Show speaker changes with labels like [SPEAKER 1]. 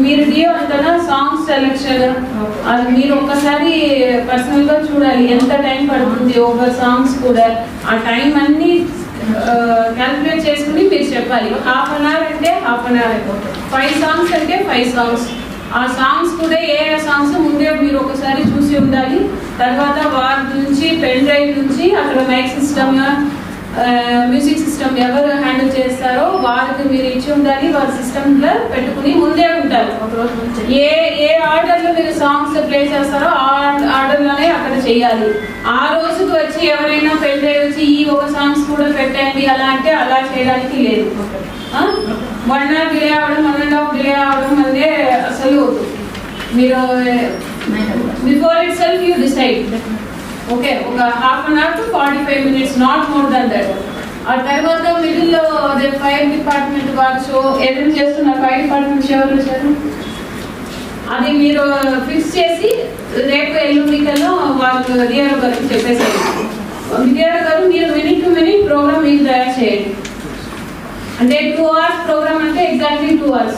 [SPEAKER 1] మీరు డియో అంటారా songs selection అది మీరు ఒక్కసారి పర్సనల్ గా చూడాలి ఎంత టైం పడుతుంది ఒక సాంగ్స్ కూడా ఆ టైం అన్ని క్యాల్కులేట్ చేసుకుని మీరు చెప్పాలి. హాఫ్ అన్ అవర్ అంటే హాఫ్ అన్ అవర్, 5 సాంగ్స్ అంటే 5 సాంగ్స్. ఆ సాంగ్స్ కూడా ఏ సాంగ్స్ ముందే మీరు ఒకసారి చూసి ఉండాలి. తర్వాత వారి నుంచి పెన్ డ్రైవ్ నుంచి అక్కడ మైక్ సిస్టమ్ మ్యూజిక్ సిస్టమ్ ఎవరు హ్యాండిల్ చేస్తారో వారికి మీరు ఇచ్చి ఉండాలి. వారి సిస్టమ్లో పెట్టుకుని ముందే ఉంటారు. ఏ ఆర్డర్లో మీరు సాంగ్స్ ప్లే చేస్తారో ఆ ఆర్డర్లోనే అక్కడ చేయాలి. ఆ రోజుకి వచ్చి ఎవరైనా పెన్ డ్రైవ్ వచ్చి ఈ ఒక సాంగ్స్ కూడా పెట్టండి అలా అంటే అలా చేయడానికి లేదు. 1 hour డిలే అవ్వడం 1.5 డిలే అవ్వడం అంటే అసలు మీరు before itself you decide. Okay, ఒక half an hour to 45 minutes, not more than that. ఆ తర్వాత మిడిల్లో అదే ఫైర్ డిపార్ట్మెంట్ వాళ్ళు షో ఏదైనా చేస్తున్నారు. ఫైర్ డిపార్ట్మెంట్ ఎవరు వచ్చారు అది మీరు ఫిక్స్ చేసి రేపు ఎల్లుండికల్లో వాళ్ళు డిఆర్ఓ గారికి చెప్పేసారు. డిఆర్ఓ గారు మీరు మినిట్ టు మినిట్ ప్రోగ్రామ్ మీరు తయారు చేయండి. అంటే 2 hours ప్రోగ్రామ్ అంటే ఎగ్జాక్ట్లీ 2 hours.